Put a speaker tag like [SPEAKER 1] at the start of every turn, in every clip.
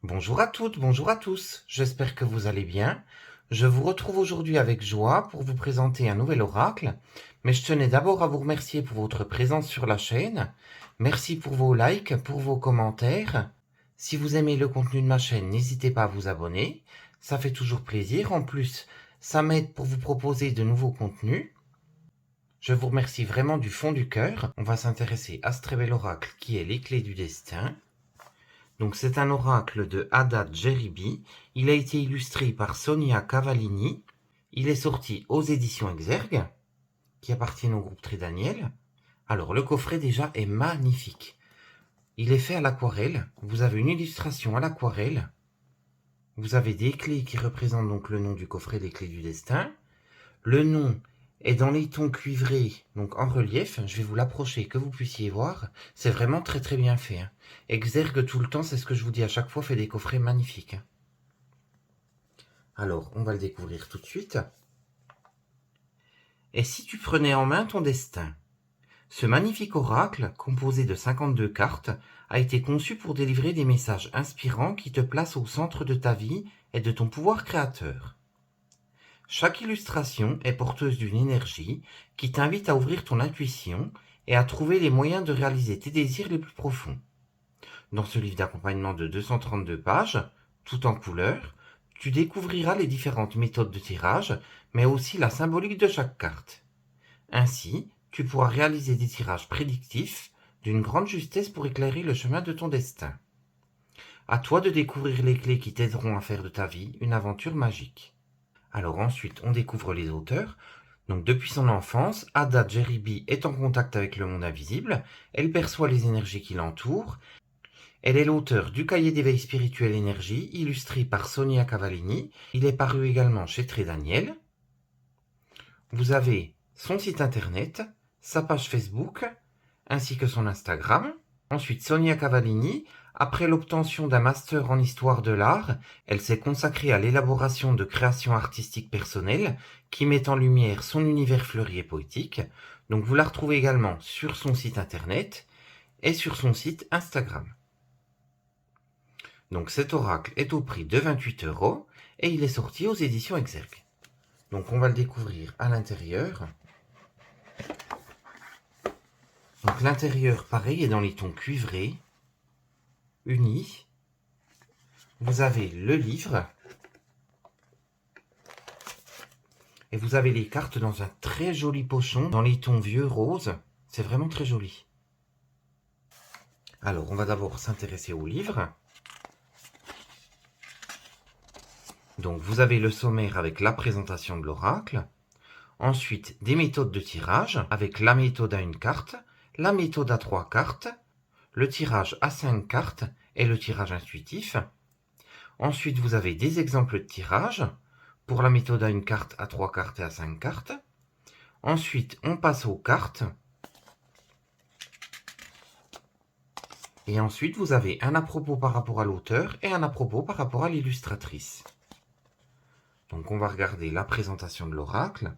[SPEAKER 1] Bonjour à toutes, bonjour à tous, j'espère que vous allez bien. Je vous retrouve aujourd'hui avec joie pour vous présenter un nouvel oracle, mais je tenais d'abord à vous remercier pour votre présence sur la chaîne. Merci pour vos likes, pour vos commentaires. Si vous aimez le contenu de ma chaîne, n'hésitez pas à vous abonner, ça fait toujours plaisir. En plus, ça m'aide pour vous proposer de nouveaux contenus. Je vous remercie vraiment du fond du cœur. On va s'intéresser à ce très bel oracle qui est les clés du destin. Donc c'est un oracle de Haddad Jeribi. Il a été illustré par Sonia Cavallini. Il est sorti aux éditions Exergue, qui appartiennent au groupe Trédaniel. Alors le coffret déjà est magnifique. Il est fait à l'aquarelle. Vous avez une illustration à l'aquarelle. Vous avez des clés qui représentent donc le nom du coffret des clés du destin. Le nom est dans les tons cuivrés, donc en relief. Je vais vous l'approcher, que vous puissiez voir. C'est vraiment très très bien fait. Exergue tout le temps, c'est ce que je vous dis à chaque fois, fait des coffrets magnifiques. Alors, on va le découvrir tout de suite. Et si tu prenais en main ton destin? Ce magnifique oracle, composé de 52 cartes, a été conçu pour délivrer des messages inspirants qui te placent au centre de ta vie et de ton pouvoir créateur. Chaque illustration est porteuse d'une énergie qui t'invite à ouvrir ton intuition et à trouver les moyens de réaliser tes désirs les plus profonds. Dans ce livre d'accompagnement de 232 pages, tout en couleurs, tu découvriras les différentes méthodes de tirage, mais aussi la symbolique de chaque carte. Ainsi, tu pourras réaliser des tirages prédictifs d'une grande justesse pour éclairer le chemin de ton destin. À toi de découvrir les clés qui t'aideront à faire de ta vie une aventure magique. Alors ensuite, on découvre les auteurs. Donc depuis son enfance, Haddad Jeribi est en contact avec le monde invisible, elle perçoit les énergies qui l'entourent. Elle est l'auteur du cahier d'éveil spirituel énergie, illustré par Sonia Cavallini. Il est paru également chez Trédaniel. Vous avez son site internet, sa page Facebook, ainsi que son Instagram. Ensuite, Sonia Cavallini, après l'obtention d'un master en histoire de l'art, elle s'est consacrée à l'élaboration de créations artistiques personnelles qui mettent en lumière son univers fleuri et poétique. Donc vous la retrouvez également sur son site internet et sur son site Instagram. Donc cet oracle est au prix de 28 € et il est sorti aux éditions Exergue. Donc on va le découvrir à l'intérieur. Donc l'intérieur, pareil, est dans les tons cuivrés, unis. Vous avez le livre. Et vous avez les cartes dans un très joli pochon, dans les tons vieux rose. C'est vraiment très joli. Alors, on va d'abord s'intéresser au livre. Donc, vous avez le sommaire avec la présentation de l'oracle. Ensuite, des méthodes de tirage, avec la méthode à une carte, la méthode à 3 cartes, le tirage à 5 cartes et le tirage intuitif. Ensuite, vous avez des exemples de tirage pour la méthode à une carte, à 3 cartes et à 5 cartes. Ensuite, on passe aux cartes. Et ensuite, vous avez un à propos par rapport à l'auteur et un à propos par rapport à l'illustratrice. Donc, on va regarder la présentation de l'oracle.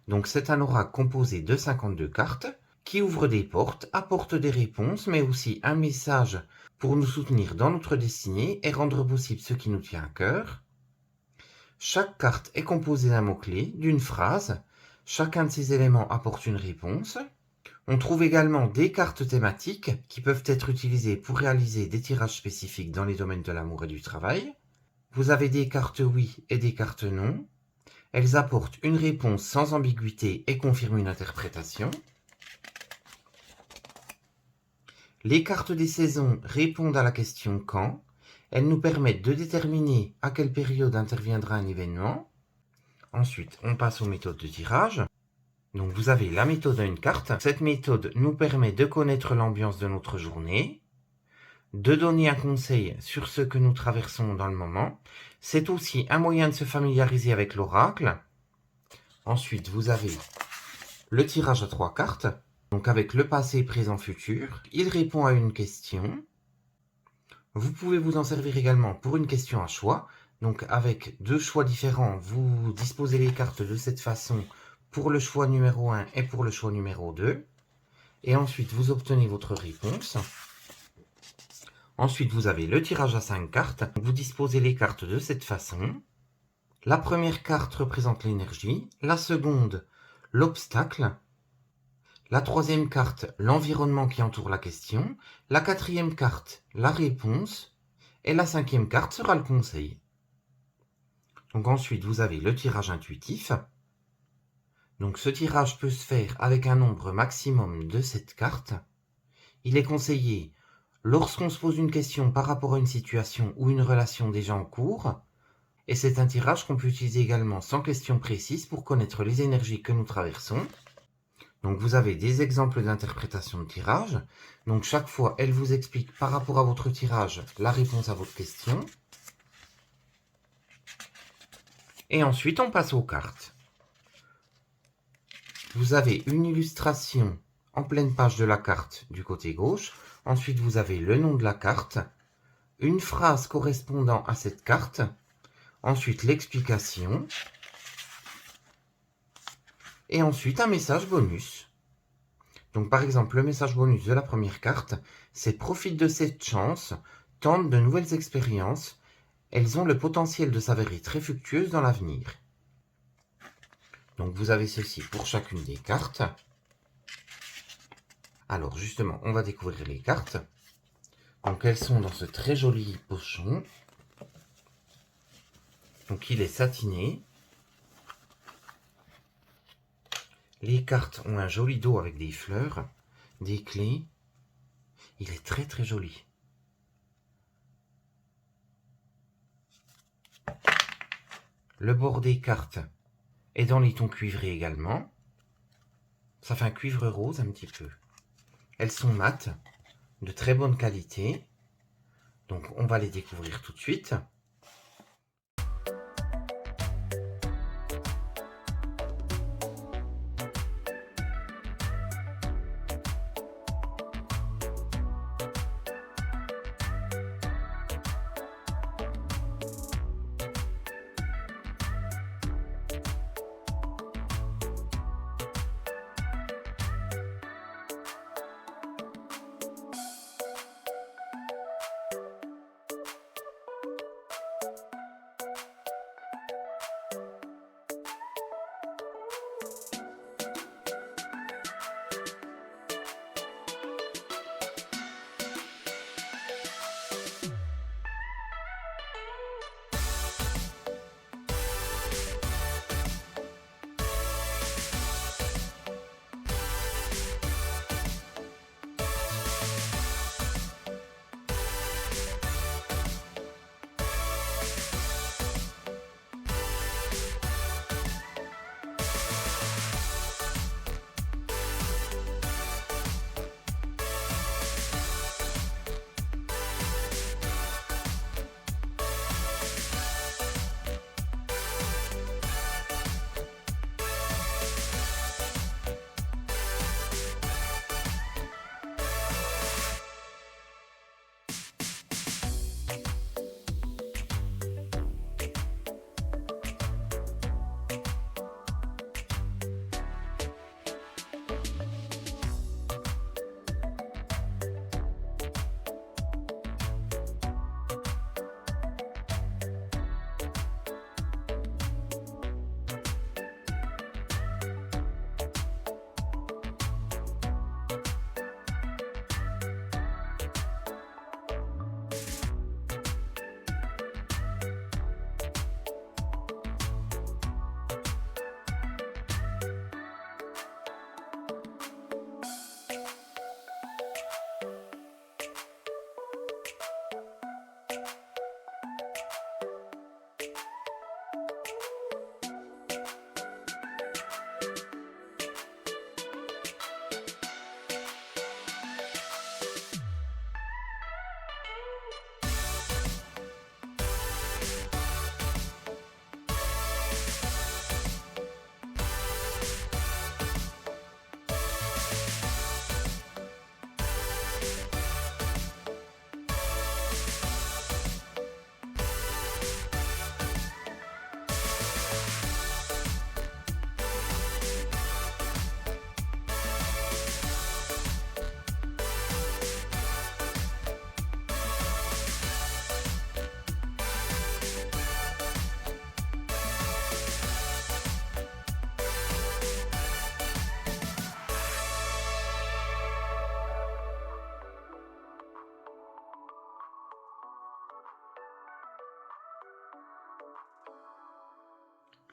[SPEAKER 1] Donc, c'est un oracle composé de 52 cartes qui ouvre des portes, apporte des réponses, mais aussi un message pour nous soutenir dans notre destinée et rendre possible ce qui nous tient à cœur. Chaque carte est composée d'un mot-clé, d'une phrase. Chacun de ces éléments apporte une réponse. On trouve également des cartes thématiques qui peuvent être utilisées pour réaliser des tirages spécifiques dans les domaines de l'amour et du travail. Vous avez des cartes oui et des cartes non. Elles apportent une réponse sans ambiguïté et confirment une interprétation. Les cartes des saisons répondent à la question quand. Elles nous permettent de déterminer à quelle période interviendra un événement. Ensuite, on passe aux méthodes de tirage. Donc vous avez la méthode à une carte. Cette méthode nous permet de connaître l'ambiance de notre journée, de donner un conseil sur ce que nous traversons dans le moment. C'est aussi un moyen de se familiariser avec l'oracle. Ensuite, vous avez le tirage à 3 cartes. Donc avec le passé, présent, futur. Il répond à une question. Vous pouvez vous en servir également pour une question à choix. Donc avec 2 choix différents, vous disposez les cartes de cette façon pour le choix numéro 1 et pour le choix numéro 2. Et ensuite, vous obtenez votre réponse. Ensuite, vous avez le tirage à 5 cartes. Vous disposez les cartes de cette façon. La première carte représente l'énergie, la seconde, l'obstacle, la troisième carte, l'environnement qui entoure la question, la quatrième carte, la réponse, et la cinquième carte sera le conseil. Donc ensuite, vous avez le tirage intuitif. Donc ce tirage peut se faire avec un nombre maximum de 7 cartes. Il est conseillé, lorsqu'on se pose une question par rapport à une situation ou une relation déjà en cours, et c'est un tirage qu'on peut utiliser également sans question précise pour connaître les énergies que nous traversons. Donc vous avez des exemples d'interprétation de tirage. Donc chaque fois, elle vous explique par rapport à votre tirage la réponse à votre question. Et ensuite, on passe aux cartes. Vous avez une illustration en pleine page de la carte du côté gauche. Ensuite, vous avez le nom de la carte, une phrase correspondant à cette carte, ensuite l'explication, et ensuite un message bonus. Donc par exemple, le message bonus de la première carte, c'est « Profite de cette chance, tente de nouvelles expériences, elles ont le potentiel de s'avérer très fructueuses dans l'avenir. » Donc vous avez ceci pour chacune des cartes. Alors justement, on va découvrir les cartes. Donc elles sont dans ce très joli pochon. Donc il est satiné. Les cartes ont un joli dos avec des fleurs, des clés. Il est très très joli. Le bord des cartes est dans les tons cuivrés également. Ça fait un cuivre rose un petit peu. Elles sont mates, de très bonne qualité. Donc on va les découvrir tout de suite.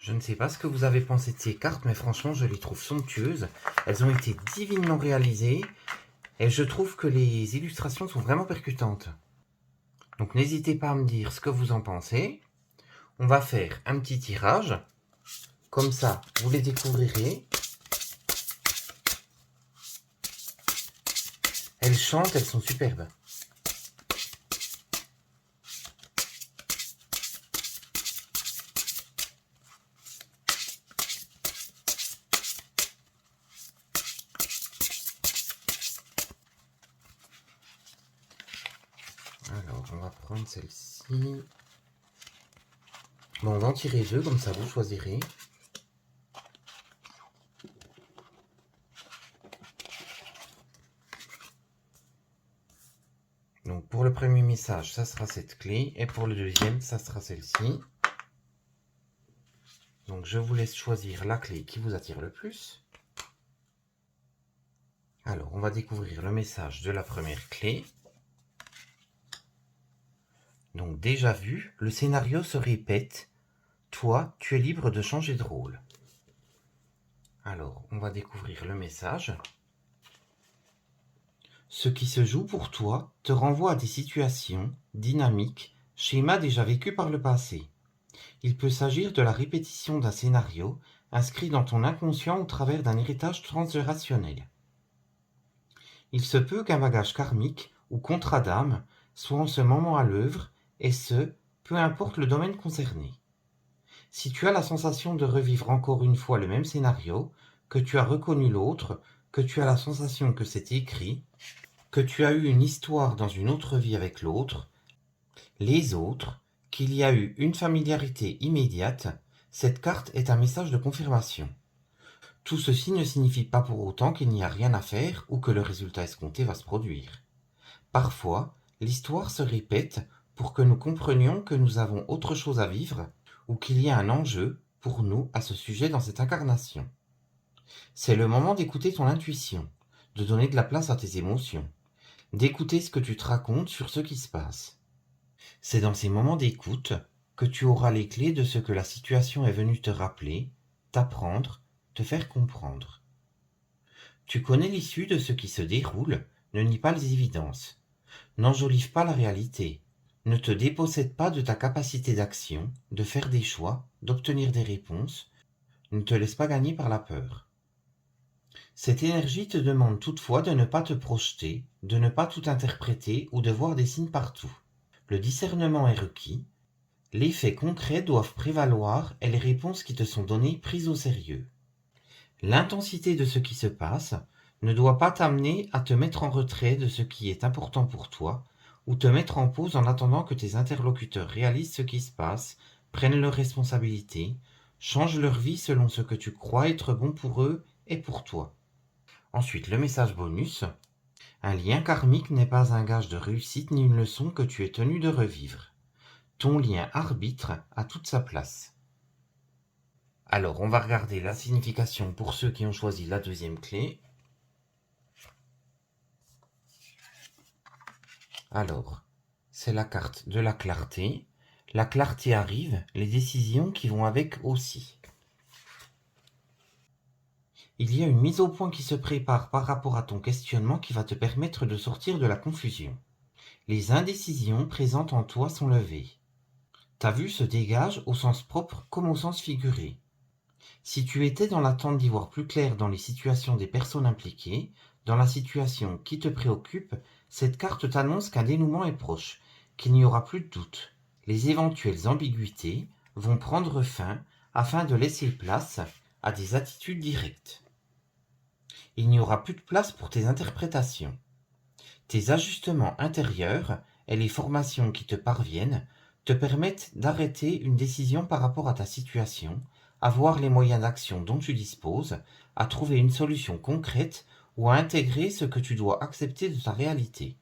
[SPEAKER 1] Je ne sais pas ce que vous avez pensé de ces cartes, mais franchement, je les trouve somptueuses. Elles ont été divinement réalisées et je trouve que les illustrations sont vraiment percutantes. Donc n'hésitez pas à me dire ce que vous en pensez. On va faire un petit tirage. Comme ça, vous les découvrirez. Elles chantent, elles sont superbes. Alors, on va prendre celle-ci. Bon, on va en tirer deux, comme ça vous choisirez. Donc pour le premier message, ça sera cette clé. Et pour le deuxième, ça sera celle-ci. Donc je vous laisse choisir la clé qui vous attire le plus. Alors, on va découvrir le message de la première clé. Donc déjà vu, le scénario se répète. Toi, tu es libre de changer de rôle. Alors, on va découvrir le message. Ce qui se joue pour toi te renvoie à des situations, dynamiques, schémas déjà vécus par le passé. Il peut s'agir de la répétition d'un scénario inscrit dans ton inconscient au travers d'un héritage transgénérationnel. Il se peut qu'un bagage karmique ou contrat d'âme soit en ce moment à l'œuvre, et ce, peu importe le domaine concerné. Si tu as la sensation de revivre encore une fois le même scénario, que tu as reconnu l'autre, que tu as la sensation que c'est écrit, que tu as eu une histoire dans une autre vie avec l'autre, les autres, qu'il y a eu une familiarité immédiate, cette carte est un message de confirmation. Tout ceci ne signifie pas pour autant qu'il n'y a rien à faire ou que le résultat escompté va se produire. Parfois, l'histoire se répète pour que nous comprenions que nous avons autre chose à vivre ou qu'il y a un enjeu pour nous à ce sujet dans cette incarnation. C'est le moment d'écouter ton intuition, de donner de la place à tes émotions, d'écouter ce que tu te racontes sur ce qui se passe. C'est dans ces moments d'écoute que tu auras les clés de ce que la situation est venue te rappeler, t'apprendre, te faire comprendre. Tu connais l'issue de ce qui se déroule, ne nie pas les évidences. N'enjolive pas la réalité. Ne te dépossède pas de ta capacité d'action, de faire des choix, d'obtenir des réponses. Ne te laisse pas gagner par la peur. Cette énergie te demande toutefois de ne pas te projeter, de ne pas tout interpréter ou de voir des signes partout. Le discernement est requis. Les faits concrets doivent prévaloir et les réponses qui te sont données prises au sérieux. L'intensité de ce qui se passe ne doit pas t'amener à te mettre en retrait de ce qui est important pour toi ou te mettre en pause en attendant que tes interlocuteurs réalisent ce qui se passe, prennent leurs responsabilités, changent leur vie selon ce que tu crois être bon pour eux et pour toi. Ensuite, le message bonus. Un lien karmique n'est pas un gage de réussite ni une leçon que tu es tenu de revivre. Ton lien arbitre a toute sa place. Alors, on va regarder la signification pour ceux qui ont choisi la deuxième clé. Alors, c'est la carte de la clarté. La clarté arrive, les décisions qui vont avec aussi. Il y a une mise au point qui se prépare par rapport à ton questionnement qui va te permettre de sortir de la confusion. Les indécisions présentes en toi sont levées. Ta vue se dégage au sens propre comme au sens figuré. Si tu étais dans l'attente d'y voir plus clair dans les situations des personnes impliquées, dans la situation qui te préoccupe, cette carte t'annonce qu'un dénouement est proche, qu'il n'y aura plus de doute. Les éventuelles ambiguïtés vont prendre fin afin de laisser place à des attitudes directes. Il n'y aura plus de place pour tes interprétations. Tes ajustements intérieurs et les formations qui te parviennent te permettent d'arrêter une décision par rapport à ta situation, à voir les moyens d'action dont tu disposes, à trouver une solution concrète ou à intégrer ce que tu dois accepter de ta réalité.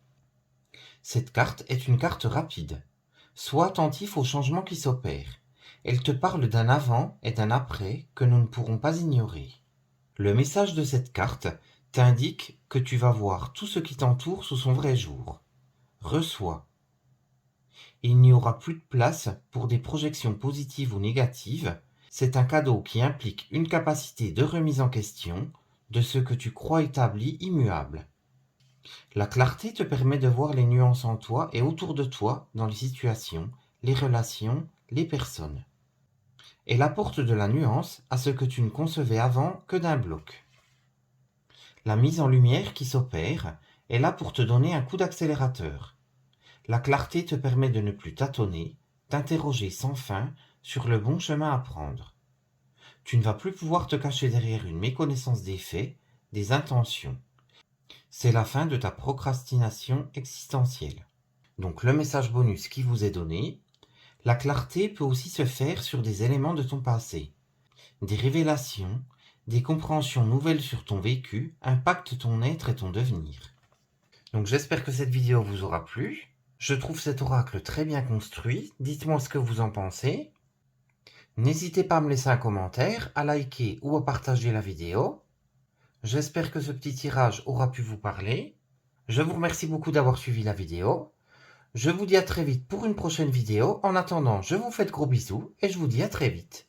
[SPEAKER 1] Cette carte est une carte rapide. Sois attentif aux changements qui s'opèrent. Elle te parle d'un avant et d'un après que nous ne pourrons pas ignorer. Le message de cette carte t'indique que tu vas voir tout ce qui t'entoure sous son vrai jour. Reçois. Il n'y aura plus de place pour des projections positives ou négatives. C'est un cadeau qui implique une capacité de remise en question de ce que tu crois établi immuable. La clarté te permet de voir les nuances en toi et autour de toi dans les situations, les relations, les personnes. Elle apporte de la nuance à ce que tu ne concevais avant que d'un bloc. La mise en lumière qui s'opère est là pour te donner un coup d'accélérateur. La clarté te permet de ne plus tâtonner, t'interroger sans fin sur le bon chemin à prendre. Tu ne vas plus pouvoir te cacher derrière une méconnaissance des faits, des intentions. C'est la fin de ta procrastination existentielle. Donc le message bonus qui vous est donné, la clarté peut aussi se faire sur des éléments de ton passé. Des révélations, des compréhensions nouvelles sur ton vécu impactent ton être et ton devenir. Donc j'espère que cette vidéo vous aura plu. Je trouve cet oracle très bien construit. Dites-moi ce que vous en pensez. N'hésitez pas à me laisser un commentaire, à liker ou à partager la vidéo. J'espère que ce petit tirage aura pu vous parler. Je vous remercie beaucoup d'avoir suivi la vidéo. Je vous dis à très vite pour une prochaine vidéo. En attendant, je vous fais de gros bisous et je vous dis à très vite.